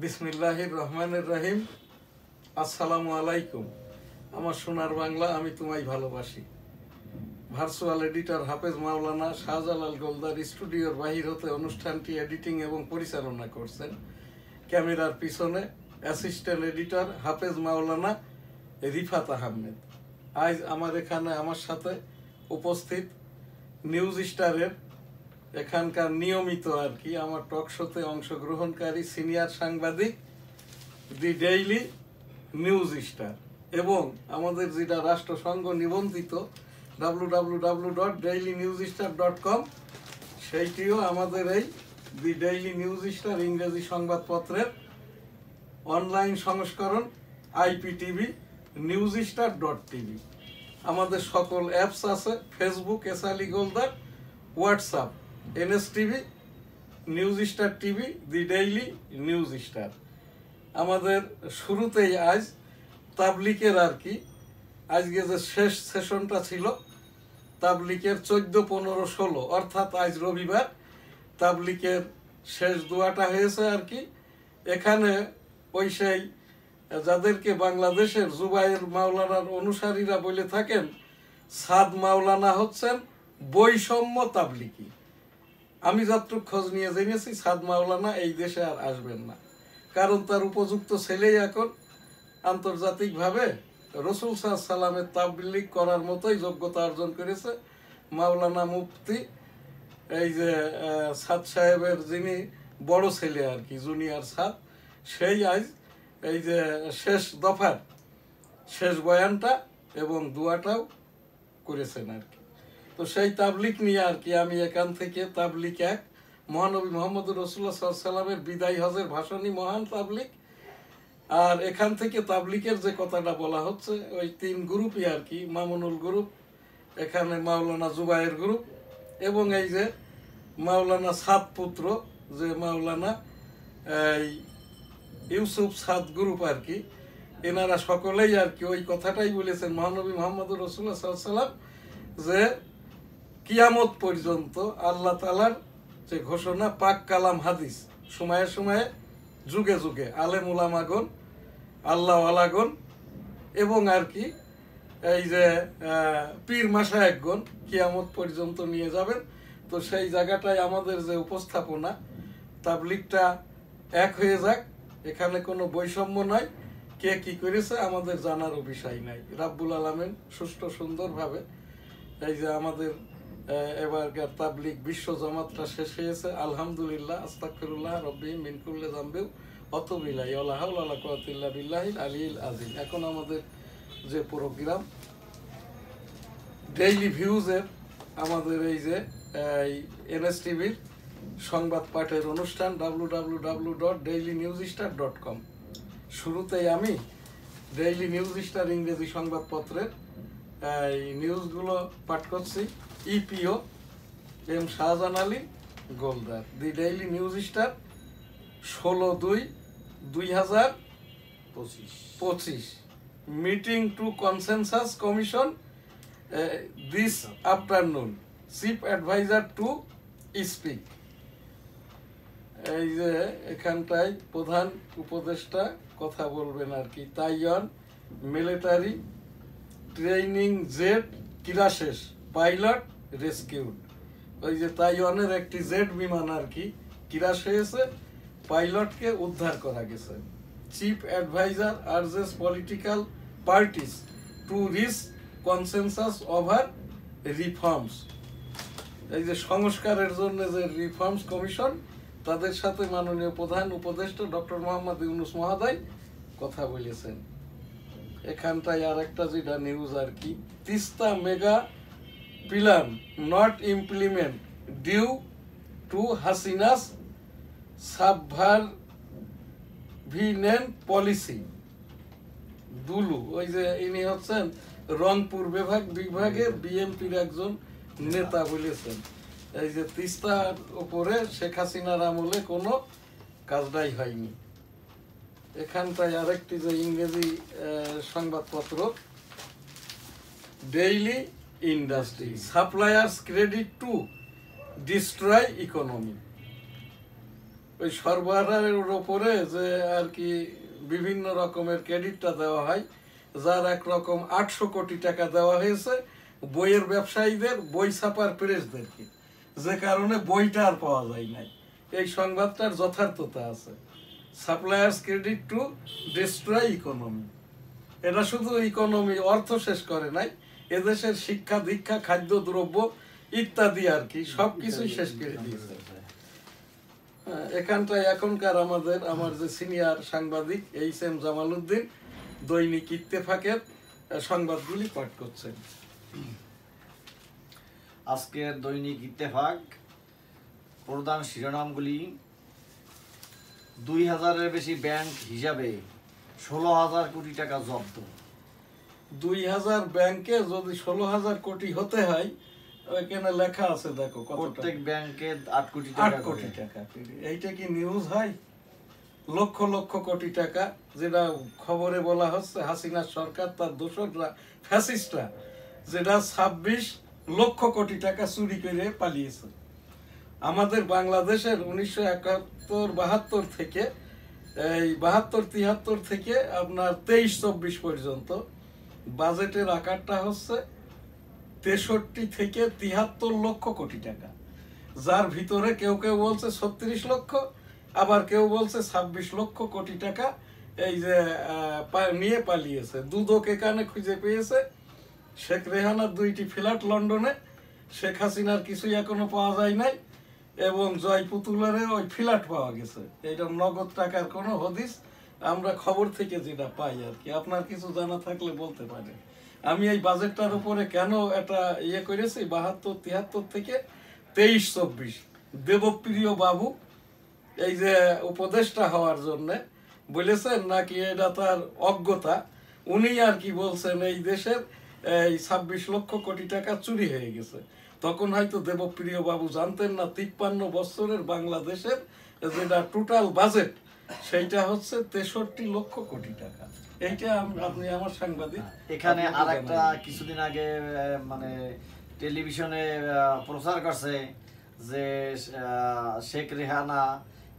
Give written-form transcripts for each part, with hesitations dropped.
বিসমিল্লাহির রহমানির রহিম। আসসালামু আলাইকুম। আমার সোনার বাংলা, আমি তোমায় ভালোবাসি। ভার্চুয়াল এডিটর হাফেজ মাওলানা শাহজালাল গোলদার স্টুডিওর বাহির হতে অনুষ্ঠানটি এডিটিং এবং পরিচালনা করছেন। ক্যামেরার পিছনে অ্যাসিস্ট্যান্ট এডিটর হাফেজ মাওলানা রিফাত আহমেদ। আজ আমার সাথে উপস্থিত নিউজ স্টারের এখানকার নিয়মিত আমার টক শোতে অংশগ্রহণকারী সিনিয়র সাংবাদিক দি ডেইলি নিউজ স্টার এবং আমাদের যেটা রাষ্ট্রসংঘ নিবন্ধিত www.dailynewsstar.com, সেইটিও আমাদের এই দি ডেইলি নিউজ স্টার ইংরেজি সংবাদপত্রের অনলাইন সংস্করণ IPTV newsstar.tv। আমাদের সকল অ্যাপস আছে, ফেসবুক এসআলি গোলদার, WhatsApp NSTV, news star TV, the daily news star. আমাদের শুরুতেই আজ তাবলিকের আজকে যে শেষ সেশনটা ছিল তাবলিকের 14, 15, 16 অর্থাৎ আজ রবিবার তাবলিকের শেষ দোয়াটা হয়েছে এখানে ওই সেই যাদেরকে বাংলাদেশের জুবায়ের মাওলানার অনুসারীরা বলে থাকেন, সাদ মাওলানা হচ্ছেন বৈষম্য তাবলিকি। আমি যতটুকু খোঁজ নিয়ে জেনেছি, সাদ মাওলানা এই দেশে আর আসবেন না, কারণ তার উপযুক্ত ছেলেই এখন আন্তর্জাতিকভাবে রসুল সাল্লামের তাবলিগ করার মতোই যোগ্যতা অর্জন করেছে। মাওলানা মুফতি এই যে সাদ সাহেবের যিনি বড় ছেলে জুনিয়র সাদ, সেই আজ এই যে শেষ দফার শেষ বয়ানটা এবং দোয়াটাও করেছেন তো সেই তাবলিক নিয়ে আমি এখান থেকে তাবলিক 1 মহানবী মোহাম্মদুর রাসূলুল্লাহ সাল্লাল্লাহু আলাইহি ওয়াসাল্লামের বিদায় হজের ভাষণই মহান তাবলিক। আর এখান থেকে তাবলিকের যে কথাটা বলা হচ্ছে ওই 3 গ্রুপই মামুনুল গ্রুপ, এখানে মাওলানা জুবায়ের গ্রুপ এবং এই যে মাওলানা সাদ পুত্র যে মাওলানা ইউসুফ সাদ গ্রুপ এনারা সকলেই ওই কথাটাই বলেছেন, মহানবী মোহাম্মদুর রাসূলুল্লাহ সাল্লাল্লাহু আলাইহি ওয়াসাল্লাম যে কিয়ামত পর্যন্ত আল্লাহ তাআলার যে ঘোষণা, পাক কালাম হাদিস সময়ে সময়ে যুগে যুগে আলেম উলামাগণ, আল্লাহ ওয়ালাগণ এবং এই যে পীর মাশায়েখগণ কিয়ামত পর্যন্ত নিয়ে যাবেন। তো সেই জায়গাটায় আমাদের যে উপস্থাপনা, তাবলিগটা এক হয়ে যাক, এখানে কোনো বৈষম্য নাই, কে কি করেছে আমাদের জানারও বিষয় নাই। রাব্বুল আলামিন সুষ্ঠু সুন্দরভাবে এই যে আমাদের এবারকার তাবলিগ বিশ্ব জামাতটা শেষ হয়েছে, আলহামদুলিল্লাহ। আস্তাগফিরুল্লাহ রব্বি মিন কুল্লি যামবি ওয়া আতুবু ইলাইহি ওয়া লা হাওলা ওয়া লা কুওয়াতা ইল্লা বিল্লাহিল আলিয়্যিল আযীম। এখন আমাদের যে প্রোগ্রাম ডেইলি ভিউজের আমাদের এই যে NSTVর সংবাদ পাঠের অনুষ্ঠান www.dailynewsstar.com। শুরুতেই আমি ডেইলি নিউজ স্টার ইংরেজি সংবাদপত্রের নিউজগুলো পাঠ করছি। EPO M Shahjahan Ali Goldar, the daily news star, 16/2/2025। Meeting to consensus commission this afternoon, chief adviser to speak. এই যে এখানটায় প্রধান উপদেষ্টা কথা বলবেন Taiwan military training jet crashes, pilot rescued. ওই যে তাইওয়ানের একটি জেট বিমান ক্রাশ হয়েছে, পাইলটকে উদ্ধার করা গেছে। Chief adviser urges political parties to reach consensus over reforms. এই যে সংস্কারের জন্য যে রিফর্মস কমিশন, তাদের সাথে মাননীয় প্রধান উপদেষ্টা ডক্টর মোহাম্মদ ইউনূস মহোদয় কথা বলেছেন। এখানটায় আর একটা যেটা news Teesta mega plan not implement due to Hasina's subservient policy. Dulu, ওই যে ইনি হচ্ছেন রংপুর বিভাগের বিএনপির একজন নেতা, বলেছেন এই যে তিস্তার উপরে শেখ হাসিনার আমলে কোনো কাজটাই হয়নি। এখানটায় আরেকটি যে ইংরেজি সংবাদপত্র daily industry, suppliers credit to destroy economy. ওই সরবরাহের উপরে যে আর কি বিভিন্ন রকমের ক্রেডিটটা দেওয়া হয়, যার একরকম 800 কোটি টাকা দেওয়া হয়েছে বইয়ের ব্যবসায়ীদের, বই ছাপার প্রেসদেরকে, যে কারণে বইটা আর পাওয়া যায় নাই। এই সংবাদটার যথার্থতা আছে। Suppliers credit to destroy economy. এটা শুধু ইকোনমি, অর্থ শেষ করে নাই, এদেশের শিক্ষা দীক্ষা খাদ্য দ্রব্য ইত্যাদি আর কি সবকিছুই শেষ করে দিয়েছে। এখানটায় এখনকার আমার যে সিনিয়র সাংবাদিক এইচ.এম. জামালউদ্দিন দৈনিক ইত্তেফাকের সংবাদগুলি পাঠ করছেন। আজকের দৈনিক ইত্তেফাক প্রধান শিরোনামগুলি: 2000-এর বেশি ব্যাংক হিসাবে 16,000 কোটি টাকা জব্দ। 2000 ব্যাংকে যদি 16,000 কোটি হতে হয়, ওইখানে লেখা আছে দেখো প্রত্যেক ব্যাংকে 8 কোটি 8 কোটি টাকা। এইটা কি নিউজ হয়? লক্ষ লক্ষ কোটি টাকা, যেটা খবরে বলা হচ্ছে হাসিনা সরকার তার দোসররা ফ্যাসিস্টরা যেটা 26 লক্ষ কোটি টাকা চুরি করে পালিয়েছে। আমাদের বাংলাদেশের 1971-72 থেকে এই 72-73 থেকে আপনার 23-24 পর্যন্ত বাজেটের আকারটা হচ্ছে 63 থেকে 73 লক্ষ কোটি টাকা, যার ভিতরে কেউ কেউ বলছে 36 লক্ষ, আবার কেউ বলছে 26 লক্ষ কোটি টাকা এই যে নিয়ে পালিয়েছে। দুদক এখানে খুঁজে পেয়েছে। শেখ রেহানার 2টি ফ্ল্যাট লন্ডনে, শেখ হাসিনার কিছুই এখনো পাওয়া যায় নাই, এবং জয় পুতুলের ওই ফ্ল্যাট পাওয়া গেছে। এইরকম নগদ টাকার কোনো হদিস আমরা খবর থেকে যেটা পাই আর কি। আপনার কিছু জানা থাকলে বলতে পারে। আমি এই বাজেটটার উপরে কেন এটা করেছি, 72-73 থেকে 23-24 দেবপ্রিয় বাবু এই যে উপদেষ্টা হওয়ার জন্য বলেছেন নাকি এটা তার অজ্ঞতা, উনি আর কি বলছেন এই দেশের এই 26 লক্ষ কোটি টাকা চুরি হয়ে গেছে। তখন হয়তো দেবপ্রিয় বাবু জানতেন না 53 বছরের বাংলাদেশের যেটা টোটাল বাজেট সেইটা হচ্ছে 63 লক্ষ কোটি টাকা। এইটা আপনি আমার সাংবাদিক এখানে আরেকটা কিছুদিন আগে মানে টেলিভিশনে প্রচার করছে যে শেখ রেহানা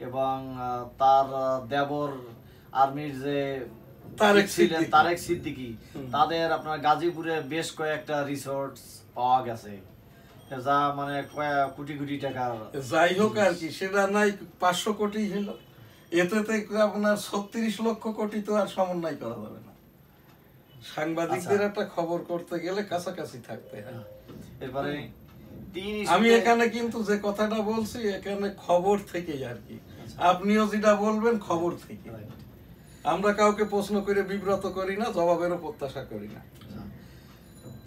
এবং তার দেবর আর্মির যে তারেক সিদ্দিকী, তাদের আপনার গাজীপুরে বেশ কয়েকটা রিসোর্ট পাওয়া গেছে, যা মানে কোটি কোটি টাকা। যাই হোক আর কি, সেটা নাই 500 কোটি হলো, এতে আপনার 36 লক্ষ কোটি তো আর সমন্বয় করা যাবে না। সাংবাদিকদের একটা খবর করতে গেলে কাছাকাছি থাকতে হয়। এরপরে আমি এখানে কিন্তু যে কথাটা বলছি এখানে খবর থেকেই আর কি, আপনিও যেটা বলবেন খবর থেকে। আমরা কাউকে প্রশ্ন করে বিব্রত করি না, জবাবেরও প্রত্যাশা করি না।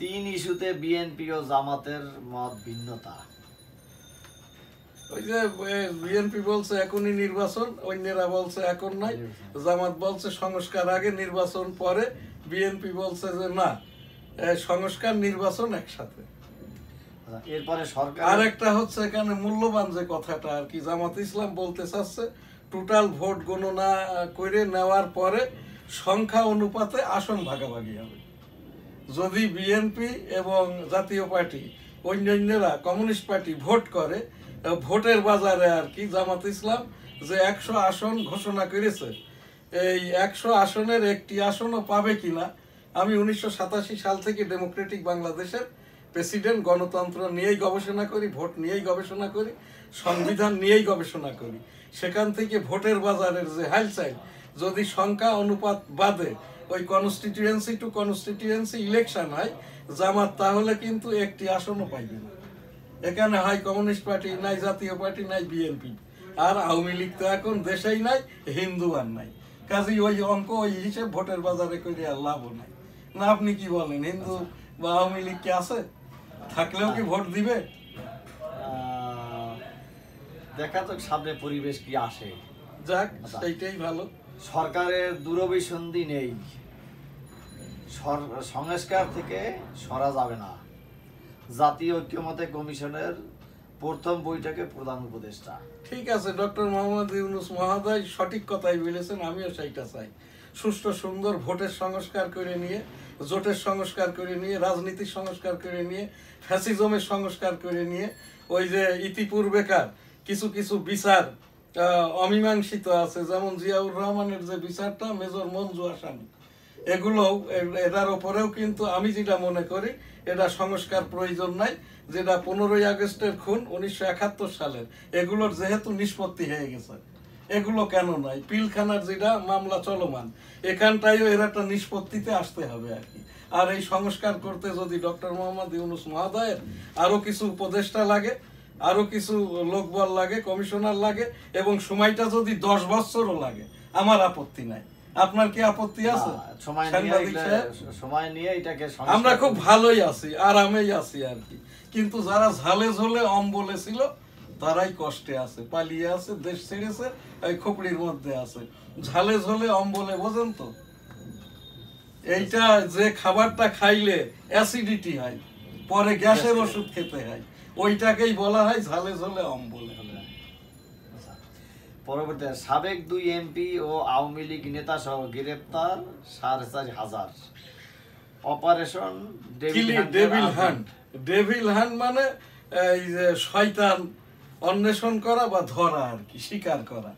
3 ইস্যুতে বিএনপি ও জামাতের মত ভিন্নতা। ওই যে বিএনপি বলছে এখনই নির্বাচন, অন্যরা বলছে এখন নাই, জামাত বলছে সংস্কার আগে নির্বাচন পরে, বিএনপি বলছে যে না, সংস্কার নির্বাচন একসাথে। এরপরে সরকার আরেকটা হচ্ছে এখানে মূল্যবান যে কথাটা আর কি, জামাত ইসলাম বলতে চাচ্ছে টোটাল ভোট গণনা করে নেওয়ার পরে সংখ্যা অনুপাতে আসন ভাগাভাগি হবে। যদি বিএনপি এবং জাতীয় পার্টি অন্যান্যরা কমিউনিস্ট পার্টি ভোট করে, ভোটের বাজারে আর কি জামাত ইসলাম যে 100 আসন ঘোষণা করেছে, এই 100 আসনের একটি আসনও পাবে কিনা। আমি 1987 সাল থেকে ডেমোক্রেটিক বাংলাদেশের প্রেসিডেন্ট, গণতন্ত্র নিয়েই গবেষণা করি, ভোট নিয়েই গবেষণা করি, সংবিধান নিয়েই গবেষণা করি। সেখান থেকে ভোটের বাজারের যে হালচাল, যদি সংখ্যা অনুপাত বাদে ওই কনস্টিটিউয়েন্সি টু কনস্টিটিউয়েন্সি ইলেকশন হয়, জামাত তাহলে কিন্তু একটি আসনও পাইবে না। এখানে হয় কমিউনিস্ট পার্টি নাই, জাতীয় পার্টি নাই, বিএনপি আর আওয়ামী লীগ তো এখন দেশেই নাই, হিন্দু আর নাই। কাজেই ওই অঙ্ক ওই হিসেব ভোটের বাজারে করে আর লাভও নাই। না আপনি কি বলেন, হিন্দু বা আওয়ামী লীগ কি আছে? থাকলেও কি ভোট দিবে? দেখা তো সামনে পরিবেশ কি আসে, যাক সেইটাই ভালো। সরকারের দূরভিসন্ধি নেই, সংস্কার থেকে সরা যাবে না। জাতীয় ঐক্যমত্য কমিশনের প্রথম বৈঠকে প্রধান উপদেষ্টা। ঠিক আছে, ডক্টর মোহাম্মদ ইউনূস মহোদয় সঠিক কথাই বলেছেন, আমিও সেইটা চাই। সুষ্ঠু সুন্দর ভোটের সংস্কার করে নিয়ে, জোটের সংস্কার করে নিয়ে, রাজনীতির সংস্কার করে নিয়ে, ফ্যাসিজমের সংস্কার করে নিয়ে, ওই যে ইতিপূর্বেকার কিছু কিছু বিচার অমীমাংসিত আছে, যেমন জিয়াউর রহমানের যে বিচারটা, মেজর মঞ্জু আসামি, এগুলো এটার ওপরেও কিন্তু আমি যেটা মনে করি এটা সংস্কার প্রয়োজন নাই। যেটা 15ই আগস্টের খুন 1971 সালের, এগুলোর যেহেতু নিষ্পত্তি হয়ে গেছে, এগুলো কেন নাই? পিলখানার যেটা মামলা চলমান, এখানটাইও এর একটা নিষ্পত্তিতে আসতে হবে আর কি। আর এই সংস্কার করতে যদি ডক্টর মোহাম্মদ ইউনূস মহোদয়ের আরো কিছু উপদেষ্টা লাগে, আরো কিছু লোকবল লাগে, কমিশনার লাগে, এবং সময়টা যদি 10 বছরও লাগে, আমার আপত্তি নাই। আপনার কি আপত্তি আছে? সাংবাদিক সাহেব, সময় নিয়ে এটাকে আমরা খুব ভালোই আছি, আরামেই আছি আর কি। কিন্তু যারা ঝালে ঝোলে অম্বলে ছিল তারাই কষ্টে আছে, পালিয়ে আছে, দেশ ছেড়েছে, এই খোপড়ির মধ্যে আছে। ঝালে ঝোলে অম্বলে, বোঝেন তো? এইটা যে খাবারটা খাইলে অ্যাসিডিটি হয়, পরে গ্যাসের ওষুধ খেতে হয়, ওইটাকেই বলা হয় ঝালে ঝোলে অম্বলে। পরবর্তী সাবেক 2 এমপি ও আওয়ামী লীগ নেতা সহ গ্রেপ্তার 4,500। Operation devil hunt. Devil hunt মানে এই যে শয়তান অন্বেষণ করা বা ধরা আর কি, শিকার করা।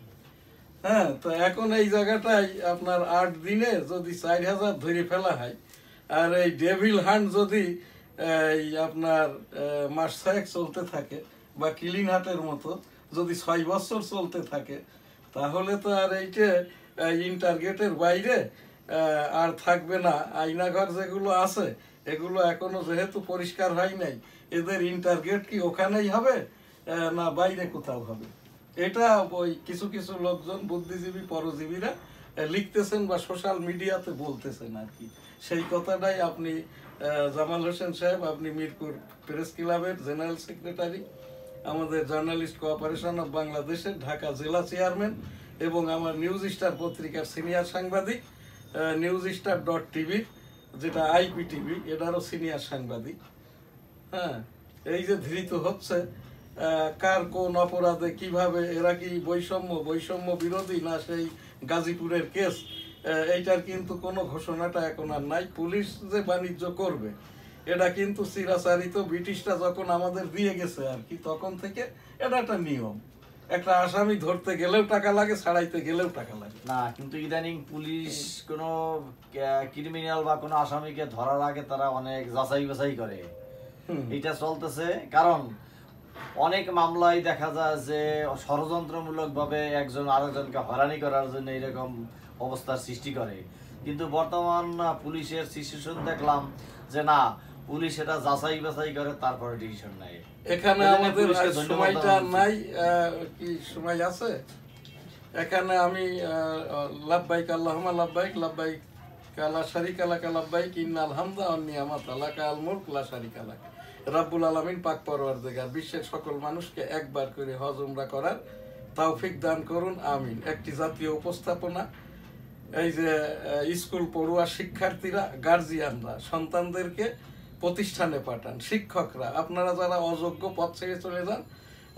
হ্যাঁ, তো এখন এই জায়গাটাই আপনার 8 দিনে যদি 4,000 ধরে ফেলা হয়, আর এই ডেভিল হান্ট যদি এই আপনার মাস 6 চলতে থাকে, বা ক্লিন হার্টের মতো যদি 6 বছর চলতে থাকে, তাহলে তো আর এইটা ইন্টারগেটের বাইরে আর থাকবে না। আয়নাঘর যেগুলো আছে এগুলো এখনো যেহেতু পরিষ্কার হয় নাই, এদের ইন্টারগেট কি ওখানেই হবে না বাইরে কোথাও হবে? এটা ওই কিছু কিছু লোকজন, বুদ্ধিজীবী পরজীবীরা লিখতেছেন বা সোশ্যাল মিডিয়াতে বলতেছেন আর কি। সেই কথাটাই আপনি জামাল হোসেন সাহেব, আপনি মিরপুর প্রেস ক্লাবের জেনারেল সেক্রেটারি, আমাদের জার্নালিস্ট কোঅপারেশন অফ বাংলাদেশের ঢাকা জেলা চেয়ারম্যান, এবং আমার নিউজ স্টার পত্রিকার সিনিয়র সাংবাদিক, newsstar.tv যেটা IPTV, এটারও সিনিয়র সাংবাদিক। হ্যাঁ, এই যে ধৃত হচ্ছে, কার কোন অপরাধে কিভাবে, এরা কি বৈষম্য বিরোধী না সেই গাজীপুরের কেস, এইটার কিন্তু কোনো ঘোষণাটা এখন আর নাই। পুলিশ যে বাণিজ্য করবে এটা কিন্তু চিরাচারিত, ব্রিটিশরা যখন আমাদের দিয়ে গেছে আর কি, তখন থেকে এটা একটা নিয়ম। একটা আসামি ধরতে গেলেও টাকা লাগে, ছাড়াইতে গেলেও টাকা লাগে না। কিন্তু ইদানিং পুলিশ কোনো ক্রিমিনাল বা কোনো আসামিকে ধরার আগে তারা অনেক যাচাই বাছাই করে, এটা চলতেছে। কারণ অনেক মামলায় দেখা যায় যে ষড়যন্ত্রমূলক ভাবে একজন আরেকজনকে হয়রানি করার জন্য এরকম অবস্থার সৃষ্টি করে। কিন্তু বর্তমান পুলিশের সিচুয়েশন দেখলাম যে না, পুলিশ এটা যাচাই বাছাই করে তারপরে ডিসিশন নেয়। এখানে আমাদের সময়টা নাই, কি সময় আছে? এখানে আমি লাব্বাইক আল্লাহুম্মা লাব্বাইক, লাব্বাইক লা শারীকা লাকা লাব্বাইক, ইন্নাল হামদা ওয়ান নি'মাতা লাকা আল মুলক লা শারীকা লাক। রব্বুল আলামিন পাক পরওয়ারদিগার বিশ্বের সকল মানুষকে একবার করে হজ উমরা করার তৌফিক দান করুন, আমিন। একটি জাতীয় উপস্থাপনা। এই যে স্কুল পড়ুয়া শিক্ষার্থীরা, গার্জিয়ানরা সন্তানদেরকে প্রতিষ্ঠানে পাঠান, শিক্ষকরা আপনারা যারা অযোগ্য পথ ছেড়ে চলে যান,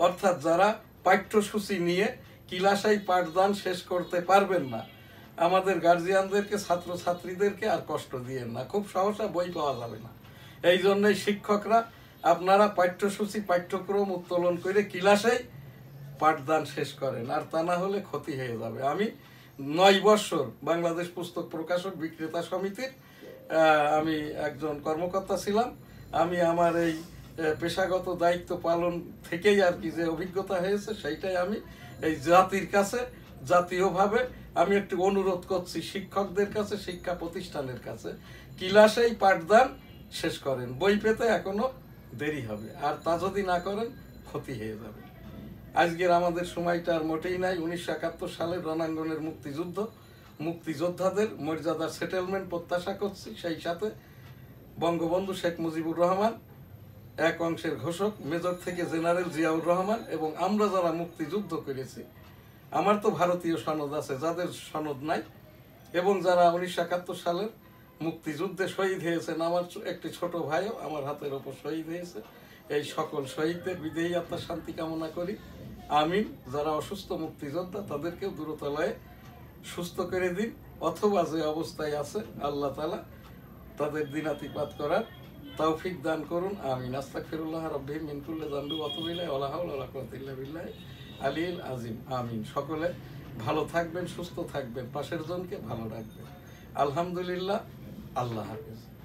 অর্থাৎ যারা পাঠ্যসূচি নিয়ে কিলাসাই পাঠদান শেষ করতে পারবেন না, আমাদের গার্জিয়ানদেরকে, ছাত্রছাত্রীদেরকে আর কষ্ট দিয়েন না, খুব সহসা বই পাওয়া যাবে না। এই জন্যই শিক্ষকরা আপনারা পাঠ্যসূচি পাঠ্যক্রম উত্তোলন করে কিলাসাই পাঠদান শেষ করেন, আর তা না হলে ক্ষতি হয়ে যাবে। আমি 9 বছর বাংলাদেশ পুস্তক প্রকাশক বিক্রেতা সমিতির আমি একজন কর্মকর্তা ছিলাম। আমি আমার এই পেশাগত দায়িত্ব পালন থেকেই আর কি যে অভিজ্ঞতা হয়েছে, সেইটাই আমি এই জাতির কাছে, জাতীয়ভাবে আমি একটু অনুরোধ করছি শিক্ষকদের কাছে, শিক্ষা প্রতিষ্ঠানের কাছে, কিলাসেই পাঠদান শেষ করেন। বই পেতে এখনো দেরি হবে, আর তা যদি না করেন ক্ষতি হয়ে যাবে। আজকের আমাদের সময়টা আর মোটেই নাই। 1971 সালের রণাঙ্গনের মুক্তিযোদ্ধাদের মর্যাদার সেটেলমেন্ট প্রত্যাশা করছি। সেই সাথে বঙ্গবন্ধু শেখ মুজিবুর রহমান, এক অংশের ঘোষক মেজর থেকে জেনারেল জিয়াউর রহমান, এবং আমরা যারা মুক্তিযুদ্ধ করেছি, আমার তো ভারতীয় সনদ আছে, যাদের সনদ নাই, এবং যারা 1971 সালের মুক্তিযুদ্ধে শহীদ হয়েছেন, আমার একটি ছোট ভাইও আমার হাতের ওপর শহীদ হয়েছে, এই সকল শহীদদের বিদেহী আত্মার শান্তি কামনা করি, আমিন। যারা অসুস্থ মুক্তিযোদ্ধা তাদেরকেও দ্রুতলয়ে সুস্থ করে দিন, অথবা যে অবস্থায় আছে আল্লাহ তাআলা তাদের দিনাতিপাত করার তৌফিক দান করুন, আমিন। আস্তাগফিরুল্লাহ রাব্বি মিন কুল্লি যামবি ওয়া আতুবু ইলাইহি ওয়া লা হাওলা ওয়া লা কুওয়াতা ইল্লা বিল্লাহ আলিল আজিম। আমিন। সকলে ভালো থাকবেন, সুস্থ থাকবেন, পাশের জনকে ভালো রাখবেন। আলহামদুলিল্লাহ। আল্লাহ হাফেজ।